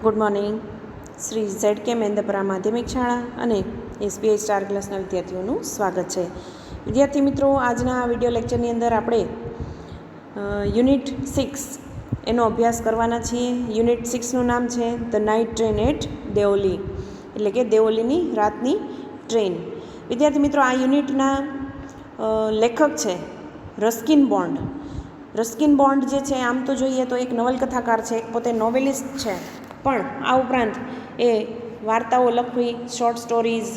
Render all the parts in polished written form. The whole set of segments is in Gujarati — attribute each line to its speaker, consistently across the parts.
Speaker 1: Good morning. Shri ZK Mendapara માધ્યમિક શાળા અને SBI સ્ટાર ક્લાસના વિદ્યાર્થીઓનું સ્વાગત છે. વિદ્યાર્થી મિત્રો, આજના આ વિડીયો લેક્ચરની અંદર આપણે Unit-6 એનો અભ્યાસ કરવાના છીએ. Unit-6નું નામ છે the night train at Deoli, એટલે કે દેઓલીની રાતની ટ્રેન. વિદ્યાર્થી મિત્રો, આ યુનિટના લેખક છે રસ્કિન બોન્ડ. રસ્કિન બોન્ડ જે છે, આમ તો જોઈએ તો એક નવલકથાકાર છે, એક પોતે નોવેલિસ્ટ છે, પણ આ ઉપરાંત એ વાર્તાઓ લખવી, શોર્ટ સ્ટોરીઝ,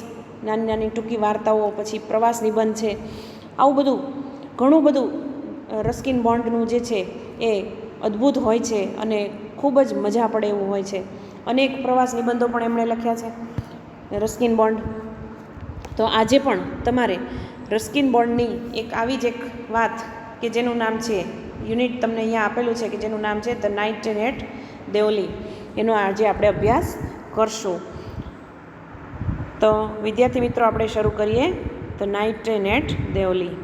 Speaker 1: નાની નાની ટૂંકી વાર્તાઓ, પછી પ્રવાસ નિબંધ છે, આવું બધું ઘણું બધું રસ્કિન બોન્ડનું જે છે એ અદ્ભુત હોય છે અને ખૂબ જ મજા પડે એવું હોય છે. અનેક પ્રવાસ નિબંધો પણ એમણે લખ્યા છે રસ્કિન બોન્ડ. તો આજે પણ તમારે રસ્કિન બોન્ડની એક આવી જ એક વાત કે જેનું નામ છે, યુનિટ તમને અહીંયા આપેલું છે કે જેનું નામ છે the night train at Deoli, એનો આજે આપણે અભ્યાસ કરશું. તો વિદ્યાર્થી મિત્રો, આપણે શરૂ કરીએ the night train at Deoli.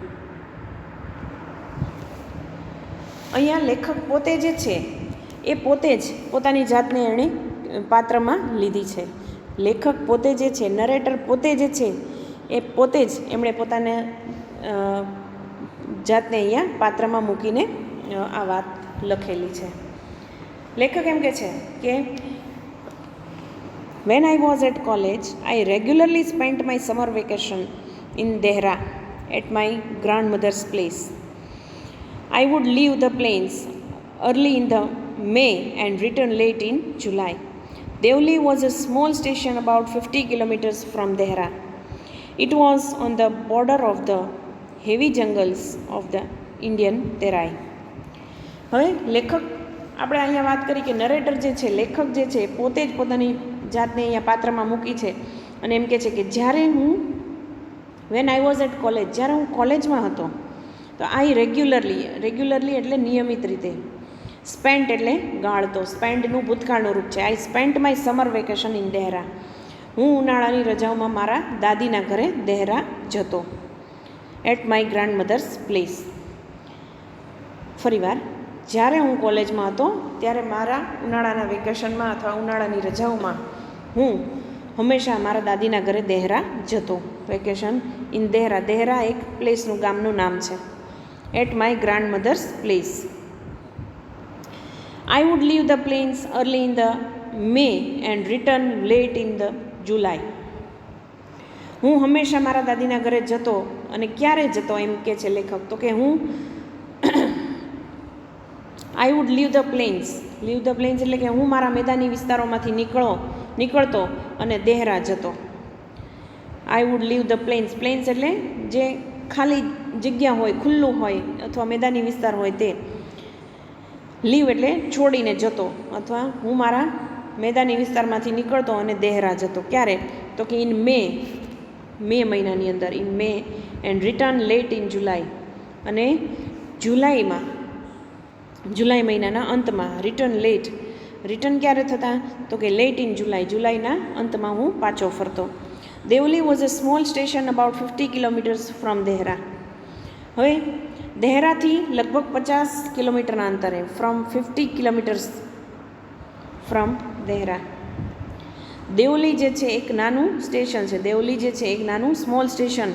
Speaker 1: અહીંયા લેખક પોતે જે છે એ પોતે જ પોતાની જાતને એણે પાત્રમાં લીધી છે. લેખક પોતે જે છે, નરેટર પોતે જે છે એ પોતે જ એમણે પોતાને જાતને અહીંયા પાત્રમાં મૂકીને આ વાત લખેલી છે. લેખક એમ કહે છે કે When I was at college, I regularly spent my summer vacation in Dehra at my grandmother's place. I would leave the plains early in the May and return late in July. Deoli was a small station about 50 kilometers from Dehra. It was on the border of the heavy jungles of the Indian Terai. હવે લેખક, આપણે અહીંયા વાત કરી કે નરેટર જે છે, લેખક જે છે, પોતે જ પોતાની જાતને અહીંયા પાત્રમાં મૂકી છે અને એમ કહે છે કે જ્યારે હું when I was at college, જ્યારે હું કોલેજમાં હતો તો આઈ રેગ્યુલરલી એટલે નિયમિત રીતે, સ્પેન્ટ એટલે ગાળતો, સ્પેન્ડનું ભૂતકાળનું રૂપ છે. I spent my summer vacation in Dehra. હું ઉનાળાની રજાઓમાં મારા દાદીના ઘરે દેહરા જતો. At my grandmother's place. ફરીવાર, જ્યારે હું કોલેજમાં હતો ત્યારે મારા ઉનાળાના વેકેશનમાં અથવા ઉનાળાની રજાઓમાં હું હંમેશા મારા દાદીના ઘરે દેહરા જતો. Vacation in Dehra. દેહરા એક પ્લેસનું, ગામનું નામ છે. At my grandmother's place. I would leave the plains early in the May and return late in the July. હું હંમેશા મારા દાદીના ઘરે જતો. અને ક્યારે જતો એમ કે છે લેખક, તો કે હું I would leave the plains. Leave the plains એટલે કે હું મારા મેદાની વિસ્તારોમાંથી નીકળતો અને દેહરા જતો. I would leave the plains. Plains એટલે જે ખાલી જગ્યા હોય, ખુલ્લું હોય અથવા મેદાની વિસ્તાર હોય તે. લીવ એટલે છોડીને જતો, અથવા હું મારા મેદાની વિસ્તારમાંથી નીકળતો અને દેહરા જતો. ક્યારે? તો કે ઇન મે મહિનાની અંદર, in May and return late in July. અને જુલાઈ મહિનાના અંતમાં રિટર્ન લેટ. રિટર્ન ક્યારે થતા? તો કે લેટ ઇન જુલાઈ. જુલાઈના અંતમાં હું પાછો ફરતો. Deoli was a small station about 50 kilometres from Dehra. હવે દેહરાથી લગભગ 50 કિલોમીટરના અંતરે, from 50 kilometres from Dehra. Deoli જે છે એક નાનું સ્ટેશન છે. દેવલી જે છે એક નાનું સ્મોલ સ્ટેશન,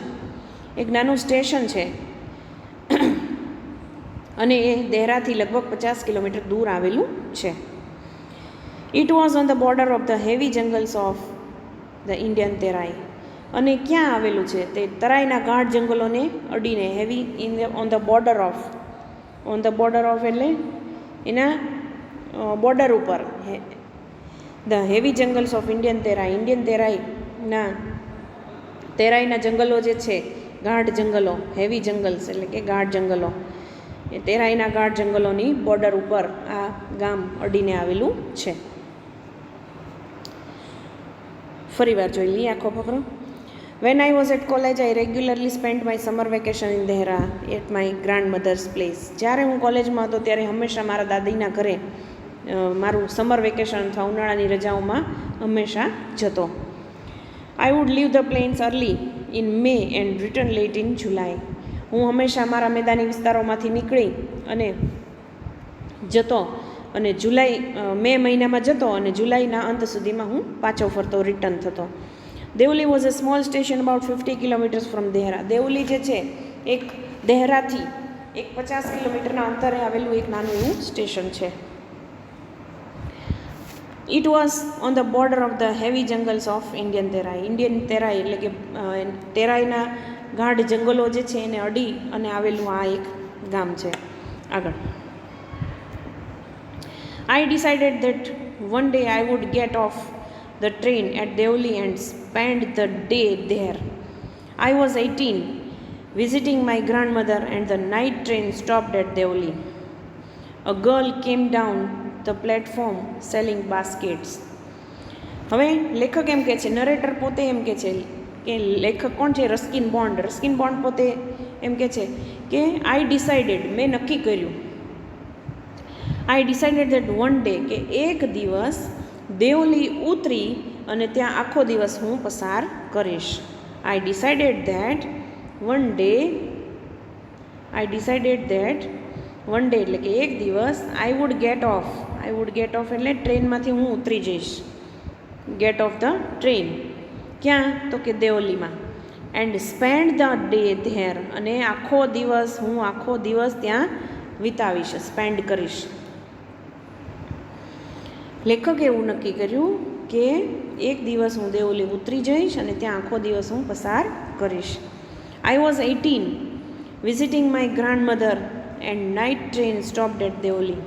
Speaker 1: એક નાનું સ્ટેશન છે અને એ દેહરાથી લગભગ 50 કિલોમીટર દૂર આવેલું છે. It was on the border of the heavy jungles of the Indian Terai. અને ક્યાં આવેલું છે? તે તરાઈના ગાઢ જંગલોને અડીને. Heavy in on the border of એટલે એના બોર્ડર ઉપર. The heavy jungles of Indian Terai. Indian તેરાઈના જંગલો જે છે, ગાઢ જંગલો, હેવી જંગલ્સ એટલે કે ગાઢ જંગલો, એ તેરાઈના ગાઢ જંગલોની બોર્ડર ઉપર આ ગામ અડીને આવેલું છે. ફરીવાર જોઈ લઈએ આખો ફકરો. When I was at college, I regularly spent my summer vacation in Dehra at my grandmother's place. જ્યારે હું કોલેજમાં હતો ત્યારે હંમેશા મારા દાદીના ઘરે મારું સમર વેકેશન અથવા ઉનાળાની રજાઓમાં હંમેશા જતો. I would leave the plains early in May and return late in July. હું હંમેશા મારા મેદાની વિસ્તારોમાંથી નીકળી અને જતો અને મે મહિનામાં જતો અને જુલાઈના અંત સુધીમાં હું પાછો ફરતો રિટર્ન થતો. Deoli was a small station about 50 kilometres from Dehra. Deoli જે છે એક દેહરાથી એક 50 કિલોમીટરના અંતરે આવેલું એક નાનું એવું સ્ટેશન છે. It was on the border of the heavy jungles of Indian Terai. Indian Terai એટલે કે તેરાઈના ગાઢ જંગલો જે છે એને અડી અને આવેલું આ એક ગામ છે. આગળ I decided that one day I would get off the train at Deoli and spend the day there. I was 18, visiting my grandmother, and the night train stopped at Deoli. A girl came down the platform selling baskets. હવે લેખક એમ કહે છે, નરેટર પોતે એમ કહે છે કે લેખક કોણ છે? Ruskin bond. રસ્કિન બોન્ડ પોતે એમ કહે છે કે આઈ ડિસાઇડેડ, મેં નક્કી કર્યું. આઈ ડિસાઇડેડ દેટ વન ડે, કે એક દિવસ દેવલી ઉતરી અને ત્યાં આખો દિવસ હું પસાર કરીશ. આઈ ડિસાઇડેડ દેટ વન ડે એટલે કે એક દિવસ આઈ વુડ ગેટ ઓફ એટલે ટ્રેનમાંથી હું ઉતરી જઈશ. Get off the train. ક્યાં? તો કે દેવલીમાં. And spend the day there, અને આખો દિવસ ત્યાં વિતાવીશ, સ્પેન્ડ કરીશ. લેખકે એવું નક્કી કર્યું કે એક દિવસ હું દેવલી ઉતરી જઈશ અને ત્યાં આખો દિવસ હું પસાર કરીશ. I was 18, visiting my grandmother and night train stopped at Deoli.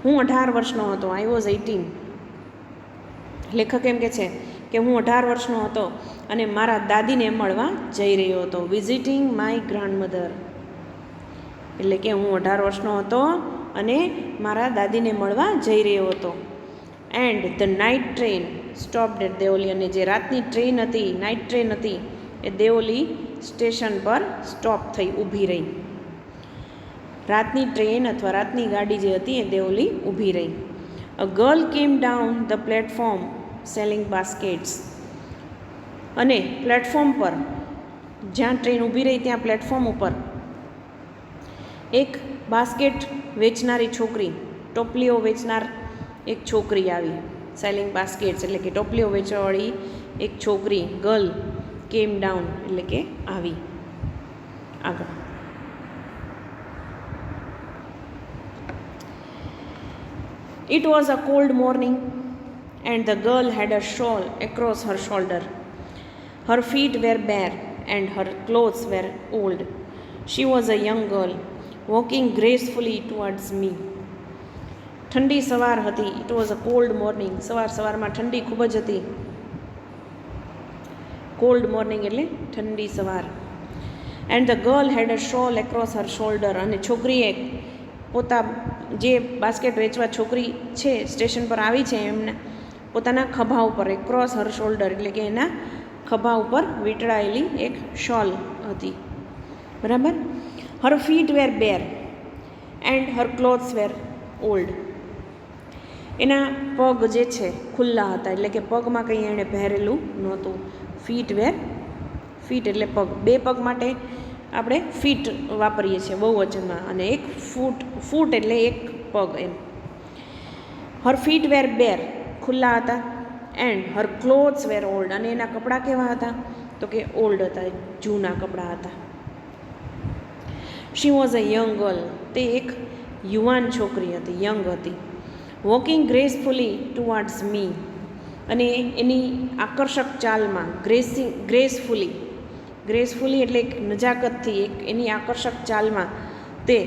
Speaker 1: હું 18 વર્ષનો હતો. I was 18. લેખક એમ કહે છે કે હું 18 વર્ષનો હતો અને મારા દાદીને મળવા જઈ રહ્યો હતો. વિઝિટિંગ માય ગ્રાન્ડમધર એટલે કે હું 18 વર્ષનો હતો અને મારા દાદીને મળવા જઈ રહ્યો હતો. And the night train stopped at Deoli, અને જે રાતની ટ્રેન હતી, નાઇટ ટ્રેન હતી, એ દેવલી સ્ટેશન પર સ્ટોપ થઈ, ઊભી રહી. રાતની ટ્રેન અથવા રાતની ગાડી જે હતી એ દેવલી ઊભી રહી. અ ગર્લ કેમ down the platform selling baskets. અને પ્લેટફોર્મ પર, જ્યાં ટ્રેન ઊભી રહી ત્યાં પ્લેટફોર્મ ઉપર એક બાસ્કેટ વેચનારી છોકરી, ટોપલીઓ વેચનાર એક છોકરી આવી. સેલિંગ બાસ્કેટ્સ એટલે કે ટોપલીઓ વેચવાવાળી એક છોકરી, ગર્લ કેમ ડાઉન એટલે કે આવી. આગળ It was a cold morning and the girl had a shawl across her shoulder. Her feet were bare and her clothes were old. She was a young girl, walking gracefully towards me. ઠંડી સવાર હતી. It was a cold morning. સવારમાં ઠંડી ખૂબ જ હતી. Cold morning એટલે ઠંડી સવાર. And the girl had a shawl across her shoulder. અને છોકરીએ જે બાસ્કેટ વેચવા છોકરી છે સ્ટેશન પર આવી છે એમના પોતાના ખભા ઉપર, એક્રોસ હર શોલ્ડર એટલે કે એના ખભા ઉપર વીંટળાયેલી એક શોલ હતી. બરાબર. Her feet were bare and her clothes were old. એના પગ જે છે ખુલ્લા હતા, એટલે કે પગમાં કંઈ એણે પહેરેલું નહોતું. ફીટ એટલે પગ. બે પગ માટે આપણે ફીટ વાપરીએ છીએ બહુવચનમાં, અને એક ફૂટ એટલે એક પગ એમ. હર ફીટ વેર બેર ખુલ્લા હતા. And her clothes were old, અને એના કપડાં કેવા હતા? તો કે ઓલ્ડ હતા, જૂના કપડાં હતા. She was a young girl, તે એક યુવાન છોકરી હતી, યંગ હતી. વોકિંગ ગ્રેસફુલી ટુવર્ડ્સ મી, અને એની આકર્ષક ચાલમાં, ગ્રેસફુલી એટલે એક નજાકતથી, એક એની આકર્ષક ચાલમાં તે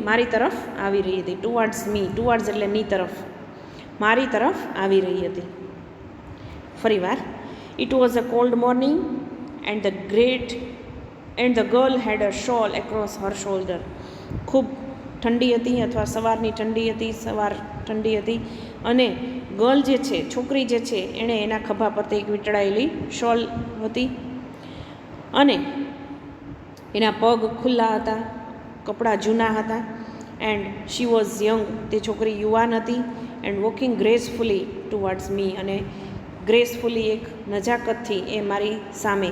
Speaker 1: મારી તરફ આવી રહી હતી. ટુવર્ડ્સ મી, ટુવર્ડ્સ એટલે ની તરફ, મારી તરફ આવી રહી હતી. ફરીવાર. It was a cold morning and the girl had a shawl across her shoulder. ખૂબ ઠંડી હતી અથવા સવારની ઠંડી હતી, સવાર ઠંડી હતી, અને ગર્લ જે છે, છોકરી જે છે, એણે એના ખભા પરથી એક વીંટળાયેલી શોલ હતી, અને એના પગ ખુલ્લા હતા, કપડાં જૂના હતા. એન્ડ શી વોઝ યંગ, તે છોકરી યુવાન હતી. એન્ડ વોકિંગ ગ્રેસફુલી ટુવર્ડ્સ મી, અને ગ્રેસફુલી એક નજાકતથી એ મારી સામે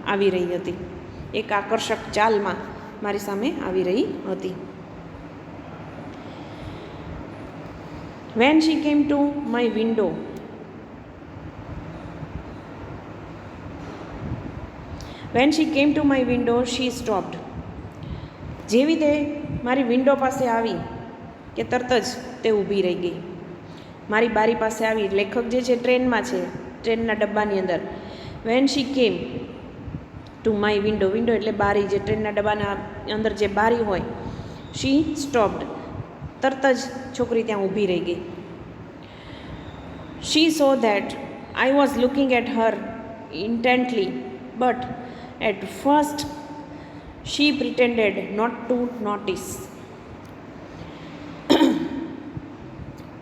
Speaker 1: આવી રહી હતી, એક આકર્ષક ચાલમાં મારી સામે આવી રહી હતી. When she came to my window, she stopped. જેવી તે મારી વિન્ડો પાસે આવી કે તરત જ તે ઊભી રહી ગઈ. મારી બારી પાસે આવી. લેખક જે છે ટ્રેનમાં છે, ટ્રેનના ડબ્બાની અંદર. Van she came to my window, window એટલે બારી, જે ટ્રેનના ડબ્બાના અંદર જે બારી હોય. શી સ્ટોપ્ડ, તરત જ છોકરી ત્યાં ઊભી રહી ગઈ. She saw that I was looking at her intently, but at first she pretended not to notice.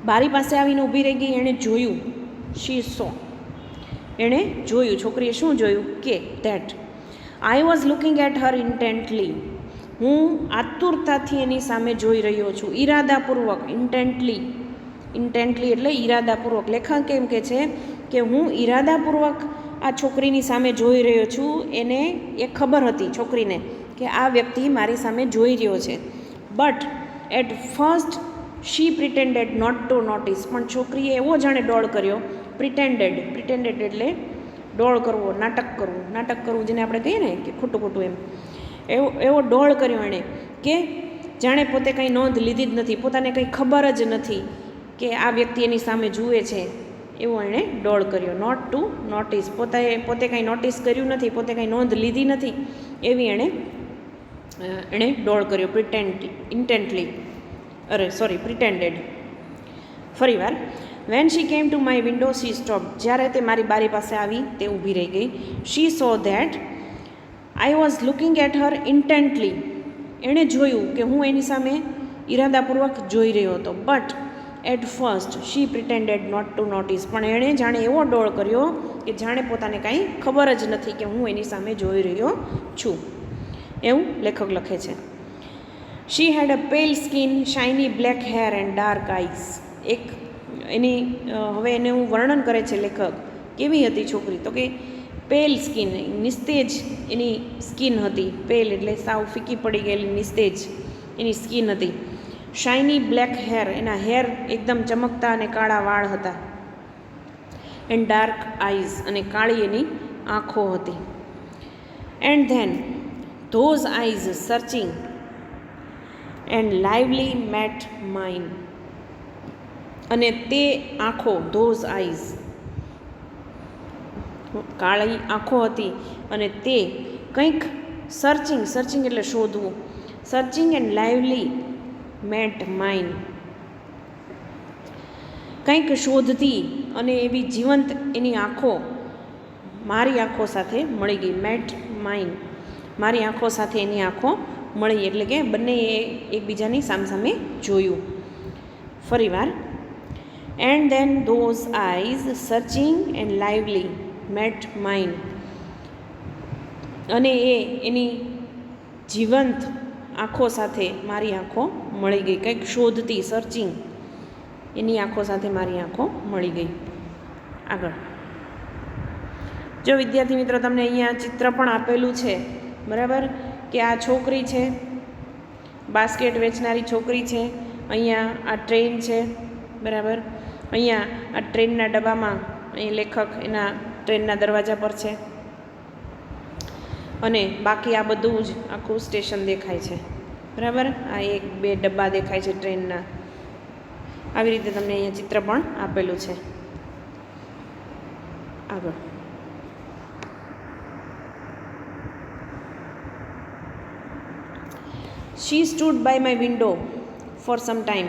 Speaker 1: બારી પાસે આવીને ઊભી રહી ગઈ. એણે જોયું, she saw, એણે જોયું, છોકરીએ શું જોયું કે that I was looking at her intently, હું આતુરતાથી એની સામે જોઈ રહ્યો છું, ઈરાદાપૂર્વક. ઇન્ટેન્ટલી એટલે ઈરાદાપૂર્વક. લેખક એમ કે છે કે હું ઈરાદાપૂર્વક આ છોકરીની સામે જોઈ રહ્યો છું. એને એ ખબર હતી છોકરીને કે આ વ્યક્તિ મારી સામે જોઈ રહ્યો છે. But at first she pretended not to notice, પણ છોકરીએ એવો જાણે ડોળ કર્યો. પ્રિટેન્ડેડ એટલે ડોળ કરવો, નાટક કરવું, જેને આપણે કહીએ ને કે ખોટું એમ. એવો ડોળ કર્યો એણે કે જાણે પોતે કંઈ નોંધ લીધી જ નથી, પોતાને કંઈ ખબર જ નથી કે આ વ્યક્તિ એની સામે જુએ છે. એવો એણે ડોળ કર્યો. નોટ ટુ નોટિસ, પોતે કંઈ નોટિસ કર્યું નથી, પોતે કંઈ નોંધ લીધી નથી, એવી એણે ડોળ કર્યો. પ્રિટેન્ડેડ. ફરીવાર. When she came to my window she stopped, જ્યારે તે મારી બારી પાસે આવી તે ઊભી રહી ગઈ. She saw that I was looking at her intently, એણે જોયું કે હું એની સામે ઈરાદાપૂર્વક જોઈ રહ્યો હતો. But at first she pretended not to notice, પણ એણે જાણે એવો ડોળ કર્યો કે જાણે પોતાને કાંઈ ખબર જ નથી કે હું એની સામે જોઈ રહ્યો છું. એવું લેખક લખે છે. શી હેડ અ પેલ skin, shiny black hair and dark eyes. હવે એનું વર્ણન કરે છે લેખક. કેવી હતી છોકરી? તો કે પેલ સ્કિન, નિસ્તેજ એની સ્કિન હતી. પેલ એટલે સાવ ફીકી પડી ગયેલી, નિસ્તેજ એની સ્કિન હતી. શાઇની બ્લેક હેર, એના હેર એકદમ ચમકતા અને કાળા વાળ હતા. એન્ડ ડાર્ક આઈઝ, અને કાળી એની આંખો હતી. And then those eyes searching and lively met mine. અને તે આંખો, ધોઝ આઈઝ, કાળી આંખો હતી, અને તે કંઈક સર્ચિંગ એટલે શોધવું. Searching and lively met mine, કંઈક શોધતી અને એવી જીવંત એની આંખો મારી આંખો સાથે મળી ગઈ. મેટ માઇન, મારી આંખો સાથે એની આંખો મળી, એટલે કે બંનેએ એકબીજાની સામસામે જોયું. ફરીવાર. And then those eyes searching and lively met mine, અને એની જીવંત આંખો સાથે મારી આંખો મળી ગઈ. કંઈક શોધતી, સર્ચિંગ, એની આંખો સાથે મારી આંખો મળી ગઈ. આગળ જો વિદ્યાર્થી મિત્રો, તમને અહીંયા ચિત્ર પણ આપેલું છે, બરાબર, કે આ છોકરી છે, બાસ્કેટ વેચનારી છોકરી છે. અહીંયા આ ટ્રેન છે, બરાબર. અહીંયા આ ટ્રેનના ડબ્બામાં અહીં લેખક એના ટ્રેનના દરવાજા પર છે, અને બાકી આ બધું જ આખું સ્ટેશન દેખાય છે, બરાબર. આ 1-2 ડબ્બા દેખાય છે ટ્રેનના. આવી રીતે તમને અહીંયા ચિત્ર પણ આપેલું છે. આગળ. She stood by my window for some time,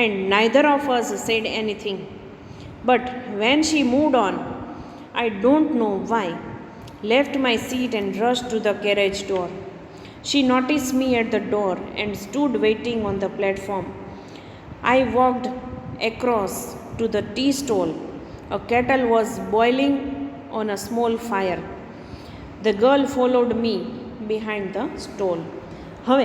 Speaker 1: and neither of us said anything. But when she moved on, I don't know why, left my seat and rushed to the carriage door. She noticed me at the door and stood waiting on the platform. I walked across to the tea stall. A kettle was boiling on a small fire. The girl followed me behind the stall. હવે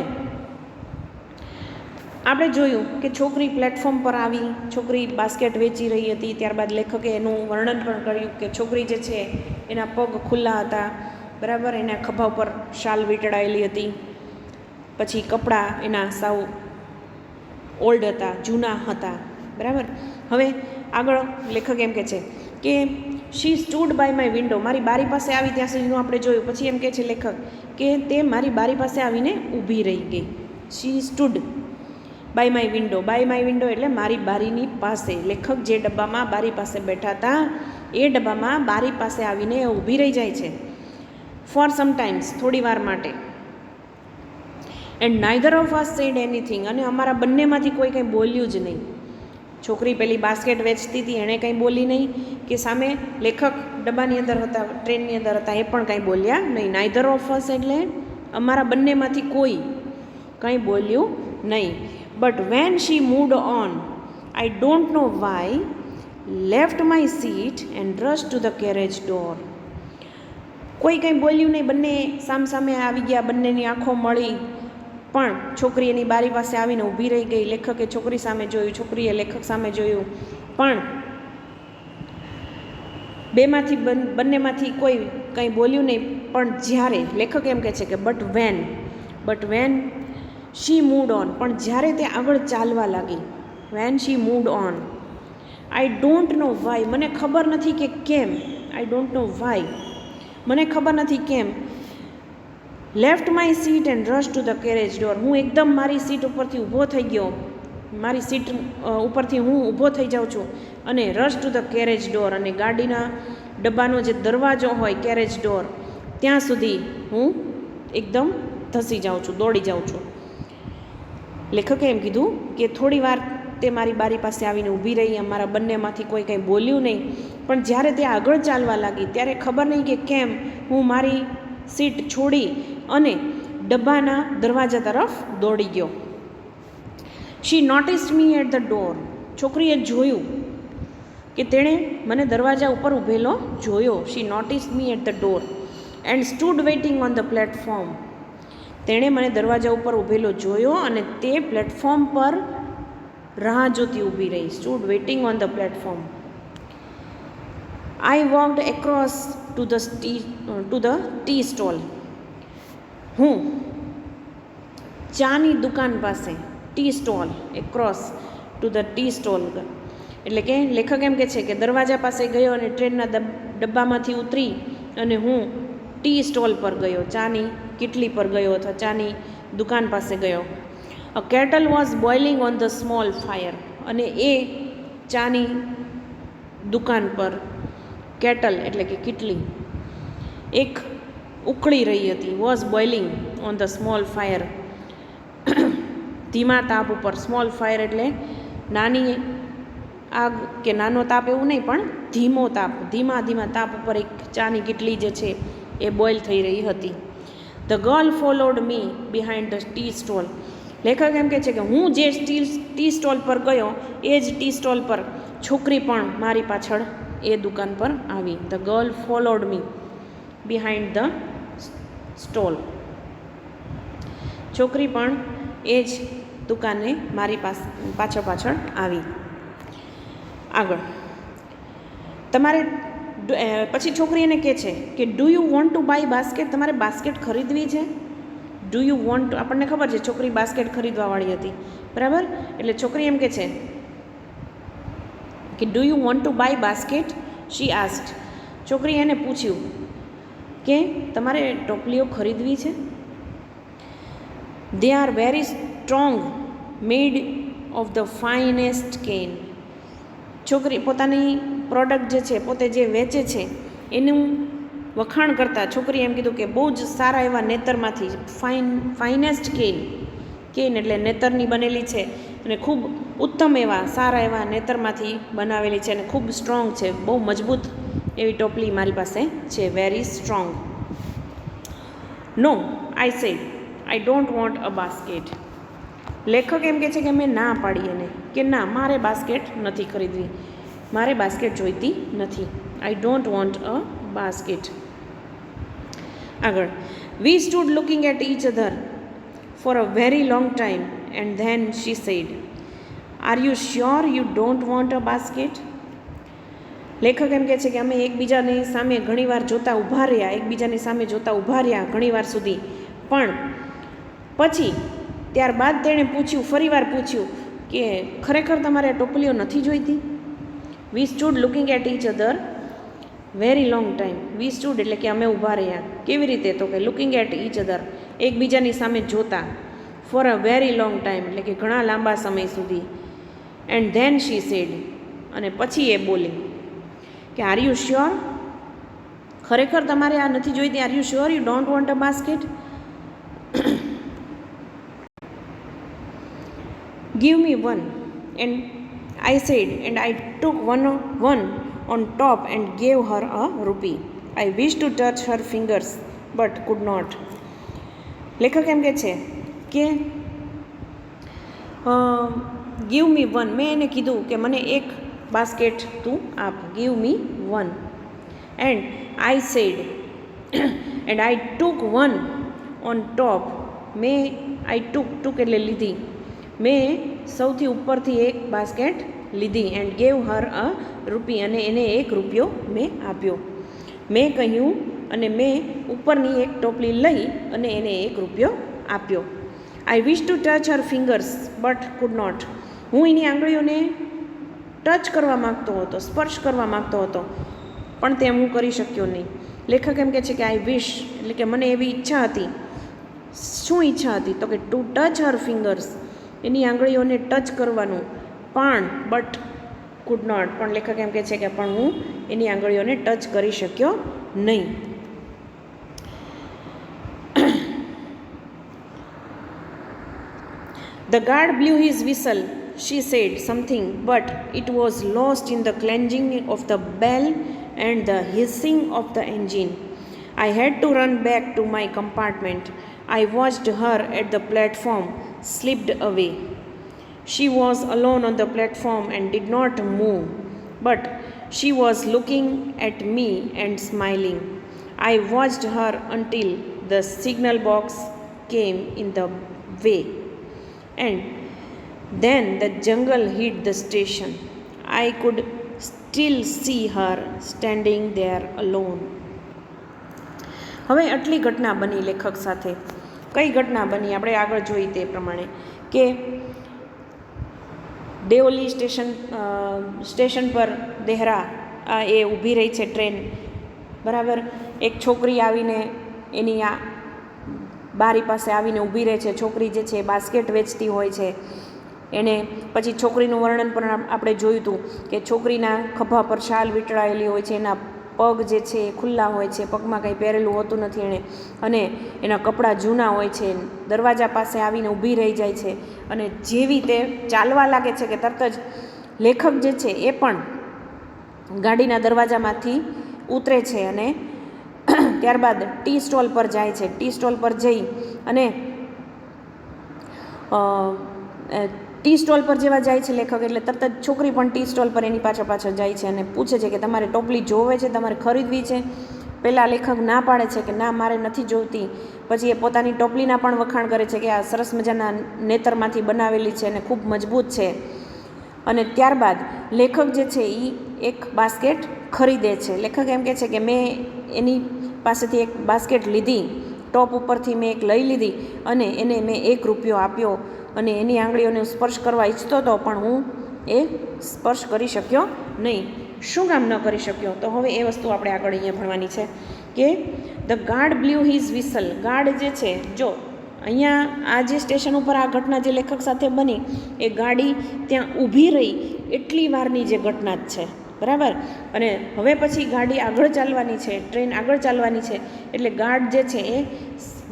Speaker 1: આપણે જોયું કે છોકરી પ્લેટફોર્મ પર આવી, છોકરી બાસ્કેટ વેચી રહી હતી. ત્યારબાદ લેખકે એનું વર્ણન પણ કર્યું કે છોકરી જે છે એના પગ ખુલ્લા હતા, બરાબર. એના ખભા ઉપર શાલ વીંટળાયેલી હતી, પછી કપડાં એના સાવ ઓલ્ડ હતા, જૂના હતા, બરાબર. હવે આગળ લેખક એમ કહે છે કે શી સ્ટૂડ બાય માય વિન્ડો, મારી બારી પાસે આવી ત્યાં સુધીનું આપણે જોયું. પછી એમ કહે છે લેખક કે તે મારી બારી પાસે આવીને ઊભી રહી ગઈ. શી સ્ટૂડ બાય માય વિન્ડો એટલે મારી બારીની પાસે. લેખક જે ડબ્બામાં બારી પાસે બેઠા હતા એ ડબ્બામાં બારી પાસે આવીને ઊભી રહી જાય છે. ફોર સમટાઇમ્સ, થોડી વાર માટે. And neither of us said anything, અને અમારા બંનેમાંથી કોઈ કંઈ બોલ્યું જ નહીં. છોકરી પેલી બાસ્કેટ વેચતી હતી એણે કંઈ બોલી નહીં, કે સામે લેખક ડબ્બાની અંદર હતા, ટ્રેનની અંદર હતા, એ પણ કંઈ બોલ્યા નહીં. નાઇધર ઓફ અસ એટલે અમારા બંનેમાંથી કોઈ કંઈ બોલ્યું નહીં. But when she moved on, I don't know why, left my seat and rush to the carriage door. કોઈ કંઈ બોલ્યું નહીં, બંને સામસામે આવી ગયા, બંનેની આંખો મળી, પણ છોકરી એની બારી પાસે આવીને ઊભી રહી ગઈ. લેખકે છોકરી સામે જોયું, છોકરીએ લેખક સામે જોયું, પણ બંનેમાંથી કોઈ કંઈ બોલ્યું નહીં. પણ જ્યારે લેખક એમ કહે છે કે but when she moved on, પણ જ્યારે તે આગળ ચાલવા લાગી, when she moved on, I don't know why, મને ખબર નથી કે કેમ, આઈ ડોન્ટ નો વાય, મને ખબર નથી કેમ, left my seat and rush to the carriage door, હું એકદમ મારી સીટ ઉપરથી ઊભો થઈ ગયો, મારી સીટ ઉપરથી હું ઊભો થઈ જાઉં છું, અને rush to the carriage door, અને ગાડીના ડબ્બાનો જે દરવાજો હોય કેરેજ ડોર, ત્યાં સુધી હું એકદમ ધસી જાઉં છું, દોડી જાઉં છું. લેખકે એમ કીધું કે થોડી વાર તે મારી બારી પાસે આવીને ઊભી રહી, અમારા બંનેમાંથી કોઈ કંઈ બોલ્યું નહીં, પણ જ્યારે તે આગળ ચાલવા લાગી ત્યારે ખબર નહીં કે કેમ હું મારી સીટ છોડી અને ડબ્બાના દરવાજા તરફ દોડી ગયો. She noticed me at the door, છોકરીએ જોયું કે તેણે મને દરવાજા ઉપર ઊભેલો જોયો. She noticed me at the door and stood waiting on the platform, તેણે મને દરવાજા ઉપર ઊભેલો જોયો અને તે પ્લેટફોર્મ પર રાહ જોતી ઊભી રહી. Stood waiting on the platform. I walked across to the tea stall, હું ચાની દુકાન પાસે, tea stall, across to the tea stall, એટલે કે લેખક એમ કહે છે કે દરવાજા પાસે ગયો અને ટ્રેનના ડબ્બામાંથી ઉતરી અને હું ટી સ્ટોલ પર ગયો, ચાની કીટલી પર ગયો અથવા ચાની દુકાન પાસે ગયો. A kettle was boiling on the small fire, અને એ ચાની દુકાન પર કેટલ એટલે કે કીટલી એક ઉકળી રહી હતી. Was boiling on the small fire, ધીમા તાપ ઉપર. સ્મોલ ફાયર એટલે નાની આગ કે નાનો તાપ એવું નહીં, પણ ધીમો તાપ, ધીમા તાપ ઉપર એક ચાની કીટલી જે છે એ બોઇલ થઈ રહી હતી. The girl followed me behind the tea stall, લેખક એમ કહે છે કે હું જે ટી સ્ટોલ પર ગયો એ જ ટી સ્ટોલ પર છોકરી પણ મારી પાછળ એ દુકાન પર આવી. The girl followed me behind the stall, છોકરી પણ એ જ દુકાને મારી પાછળ આવી. આગળ તમારે પછી છોકરી એને કહે છે કે do you want to buy basket, તમારે બાસ્કેટ ખરીદવી છે? ડુ યુ વોન્ટ, આપણને ખબર છે છોકરી બાસ્કેટ ખરીદવાવાળી હતી, બરાબર. એટલે છોકરી એમ કહે છે કે do you want to buy basket, she asked, છોકરી એને પૂછ્યું કે તમારે ટોપલીઓ ખરીદવી છે? They are very strong, made of the finest cane, છોકરી પોતાની પ્રોડક્ટ જે છે, પોતે જે વેચે છે એનું વખાણ કરતાં છોકરીએ એમ કીધું કે બહુ જ સારા એવા નેતરમાંથી, ફાઇનેસ્ટ કેન એટલે નેતરની બનેલી છે અને ખૂબ ઉત્તમ એવા સારા એવા નેતરમાંથી બનાવેલી છે અને ખૂબ સ્ટ્રોંગ છે, બહુ મજબૂત એવી ટોપલી મારી પાસે છે, very strong. No, I said, I don't want a basket, લેખક એમ કહે છે કે મેં ના પાડી એને કે ના, મારે બાસ્કેટ નથી ખરીદવી, મારે બાસ્કેટ જોઈતી નથી. I don't want a basket. આગળ, we stood looking at each other for a very long time and then she said, are you sure you don't want a basket, લેખક એમ કહે છે કે અમે એકબીજાની સામે ઘણીવાર એકબીજાની સામે જોતા ઊભા રહ્યા ઘણીવાર સુધી, પણ પછી ત્યારબાદ તેણે પૂછ્યું, ફરીવાર પૂછ્યું, કે ખરેખર તમારે ટોપલીઓ નથી જોઈતી. We stood looking at each other very long time. We stood એટલે કે અમે ઊભા રહ્યા. કેવી રીતે? તો કે લુકિંગ એટ ઈચ અધર, એકબીજાની સામે જોતા. Four a very long time એટલે કે ઘણા લાંબા સમય સુધી. એન્ડ ધેન શી સેડ, અને પછી એ બોલી કે આર યુ શ્યોર? ખરેખર તમારે આ નથી જોઈતી? R you sure you don't want a basket? Give me one. And I said, and I took one on top and gave her a rupee. I wished to touch her fingers, but could not. લેખક એમ કહે છે કે ગીવ મી વન. મેં એને કીધું કે મને એક બાસ્કેટ તું આપ. Give me one. And I said, and I took one on top. I took એટલે લીધી. મેં સૌથી ઉપરથી એક બાસ્કેટ લીધી. એન્ડ ગેવ હર અ રૂપી, અને એને 1 રૂપિયો મેં આપ્યો. મેં કહ્યું, અને મેં ઉપરની એક ટોપલી લઈ અને એને 1 રૂપિયો આપ્યો. I wish to touch her fingers but could not. હું એની આંગળીઓને ટચ કરવા માગતો હતો, સ્પર્શ કરવા માગતો હતો, પણ તે હું કરી શક્યો નહીં. લેખક એમ કહે છે કે આઈ વિશ એટલે કે મને એવી ઈચ્છા હતી. શું ઈચ્છા હતી? તો કે ટુ ટચ હર ફિંગર્સ, એની આંગળીઓને ટચ કરવાનું, પણ બટ કુડ નોટ, પણ લેખક એમ કહે છે કે પણ હું એની આંગળીઓને ટચ કરી શક્યો નહીં. The guard blew his whistle. She said something, but it was lost in the clanging of the bell and the hissing of the engine. I had to run back to my compartment. I watched her at the platform, slipped away. She was alone on the platform and did not move, but she was looking at me and smiling. I watched her until the signal box came in the way, and then the jungle hid the station. I could still see her standing there alone. હવે આટલી ઘટના બની લેખક સાથે. કઈ ઘટના બની આપણે આગળ જોઈ તે પ્રમાણે કે દેઓલી સ્ટેશન પર દેહરા એ ઊભી રહી છે ટ્રેન, બરાબર. એક છોકરી આવીને એની આ બારી પાસે આવીને ઊભી રહે છે. છોકરી જે છે બાસ્કેટ વેચતી હોય છે. એને પછી છોકરીનું વર્ણન પણ આપણે જોયું હતું કે છોકરીના ખભા પર શાલ વીંટળાયેલી હોય છે, એના પગ જે છે એ ખુલ્લા હોય છે, પગમાં કંઈ પહેરેલું હોતું નથી એણે, અને એના કપડાં જૂના હોય છે. દરવાજા પાસે આવીને ઊભી રહી જાય છે, અને જેવી તે ચાલવા લાગે છે કે તરત જ લેખક જે છે એ પણ ગાડીના દરવાજામાંથી ઉતરે છે અને ત્યારબાદ ટી સ્ટોલ પર જાય છે. ટી સ્ટોલ પર જઈ અને ટી સ્ટોલ પર જેવા જાય છે લેખક, એટલે તરત જ છોકરી પણ ટી સ્ટોલ પર એની પાછળ જાય છે અને પૂછે છે કે તમારે ટોપલી જોવે છે, તમારે ખરીદવી છે? પહેલાં લેખક ના પાડે છે કે ના, મારે નથી જોઈતી. પછી એ પોતાની ટોપલીના પણ વખાણ કરે છે કે આ સરસ મજાના નેતરમાંથી બનાવેલી છે અને ખૂબ મજબૂત છે. અને ત્યારબાદ લેખક જે છે એ એક બાસ્કેટ ખરીદે છે. લેખક એમ કહે છે કે મેં એની પાસેથી એક બાસ્કેટ લીધી, ટોપ ઉપરથી મેં એક લઈ લીધી અને એને મેં 1 રૂપિયો આપ્યો, અને એની આંગળીઓને સ્પર્શ કરવા ઈચ્છતો હતો, પણ હું એ સ્પર્શ કરી શક્યો નહીં. શું કામ ન કરી શક્યો? તો હવે એ વસ્તુ આપણે આગળ અહીંયા ભણવાની છે કે the guard blew his whistle. Guard જે છે, જો અહીંયા આ જે સ્ટેશન ઉપર આ ઘટના જે લેખક સાથે બની, એ ગાડી ત્યાં ઊભી રહી એટલી વારની જે ઘટના જ છે, બરાબર. અને હવે પછી ગાડી આગળ ચાલવાની છે, ટ્રેન આગળ ચાલવાની છે, એટલે ગાર્ડ જે છે એ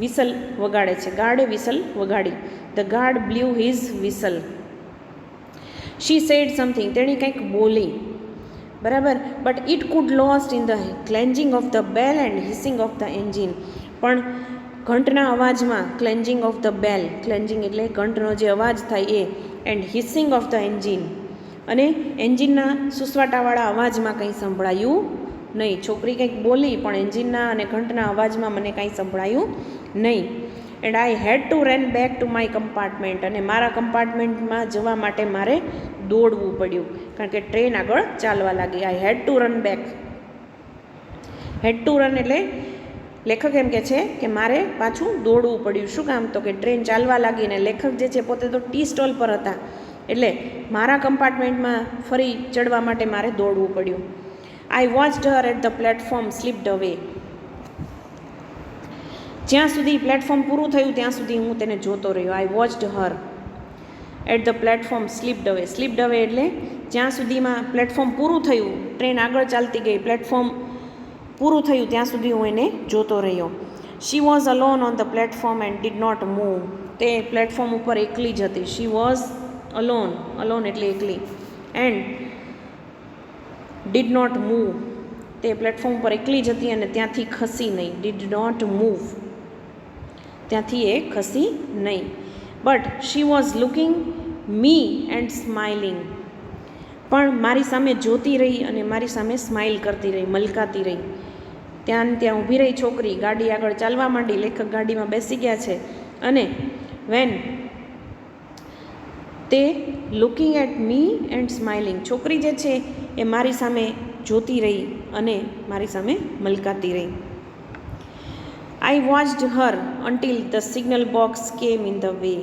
Speaker 1: વિસલ વગાડે છે. ગાર્ડે વિસલ વગાડી. The guard blew his whistle. She said something, તેણી કંઈક બોલી, બરાબર. But it could lost in the clanging of the bell and hissing of the engine. પણ ઘંટના અવાજમાં, ક્લેન્જિંગ ઓફ ધ બેલ, ક્લેન્જિંગ એટલે ઘંટનો જે અવાજ થાય એ, and hissing of the engine, અને એન્જિનના સુસવાટાવાળા અવાજમાં કંઈ સંભળાયું નહીં. છોકરી કંઈક બોલી, પણ એન્જિનના અને ઘંટના અવાજમાં મને કાંઈ સંભળાયું નહીં. And I had to run back to my compartment, અને મારા કમ્પાર્ટમેન્ટમાં જવા માટે મારે દોડવું પડ્યું, કારણ કે ટ્રેન આગળ ચાલવા લાગી. I had to run back. Had to run એટલે લેખક એમ કહે છે કે મારે પાછું દોડવું પડ્યું. શું કામ? તો કે ટ્રેન ચાલવા લાગી ને લેખક જે છે પોતે તો ટી સ્ટોલ પર હતા, એટલે મારા કમ્પાર્ટમેન્ટમાં ફરી ચડવા માટે મારે દોડવું પડ્યું. આઈ watched Har at the platform slipped અવે. જ્યાં સુધી પ્લેટફોર્મ પૂરું થયું ત્યાં સુધી હું તેને જોતો રહ્યો. આઈ watched Har at the platform slipped અવે. સ્લીપ્ડ અવે એટલે જ્યાં સુધીમાં પ્લેટફોર્મ પૂરું થયું, ટ્રેન આગળ ચાલતી ગઈ, પ્લેટફોર્મ પૂરું થયું ત્યાં સુધી હું એને જોતો રહ્યો. She was alone on the platform and did not move. તે પ્લેટફોર્મ ઉપર એકલી જ હતી. શી વોઝ અલોન, અલોન એટલે એકલી, એન્ડ ડીડ નોટ મૂવ. તે પ્લેટફોર્મ પર એકલી જ હતી અને ત્યાંથી ખસી નહીં. ડીડ નોટ મૂવ, ત્યાંથી એ ખસી નહીં. But she was looking me and smiling. પણ મારી સામે જોતી રહી અને મારી સામે સ્માઇલ કરતી રહી, મલકાતી રહી. ત્યાં ઊભી રહી છોકરી, ગાડી આગળ ચાલવા માંડી, લેખક ગાડીમાં બેસી ગયા છે અને વેન તે looking at me and smiling, છોકરી જે છે એ મારી સામે જોતી રહી અને મારી સામે મલકાતી રહી. I watched her until the signal box came in the way.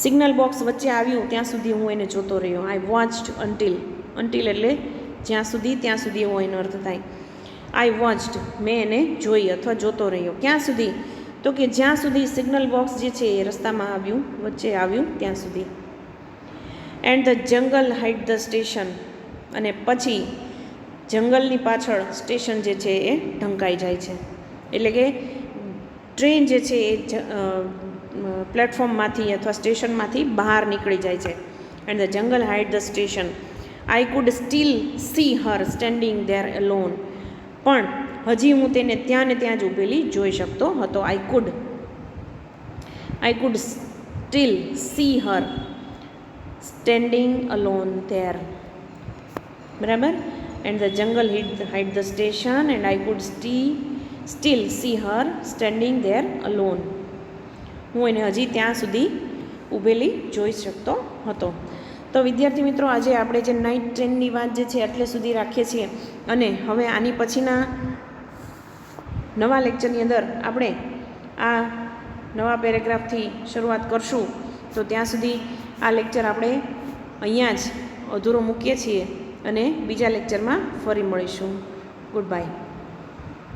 Speaker 1: Signal box વચ્ચે આવ્યું ત્યાં સુધી હું એને જોતો રહ્યો. આઈ વોચ્ડ અન્ટિલ, અન્ટિલ એટલે જ્યાં સુધી, ત્યાં સુધી એવો એનો અર્થ થાય. આઈ વોચ્ડ, મેં એને જોઈ અથવા જોતો રહ્યો. ક્યાં સુધી? તો કે જ્યાં સુધી સિગ્નલ બોક્સ જે છે એ રસ્તામાં આવ્યું, વચ્ચે આવ્યું ત્યાં સુધી. And the jungle hide the station. અને પછી જંગલની પાછળ સ્ટેશન જે છે એ ઢંકાઈ જાય છે. એટલે કે ટ્રેન જે છે એ પ્લેટફોર્મમાંથી અથવા સ્ટેશનમાંથી બહાર નીકળી જાય છે. And the jungle hide the station. I could still see her standing there alone. પણ હજી હું તેને ત્યાં ને ત્યાં જ ઊભેલી જોઈ શકતો હતો. I could still see her standing alone there. બરાબર. And the jungle hide the station and I could still see her standing there alone. હું એને હજી ત્યાં સુધી ઊભેલી જોઈ શકતો હતો. તો વિદ્યાર્થી મિત્રો, આજે આપણે જે નાઇટ ટ્રેનની વાત જે છે એટલે સુધી રાખીએ છીએ અને હવે આની પછીના નવા લેક્ચરની અંદર આપણે આ નવા પેરેગ્રાફથી શરૂઆત કરશું. તો ત્યાં સુધી આ લેક્ચર આપણે અહીંયા જ અધૂરો મૂકીએ છીએ અને બીજા લેક્ચરમાં ફરી મળીશું. Good bye.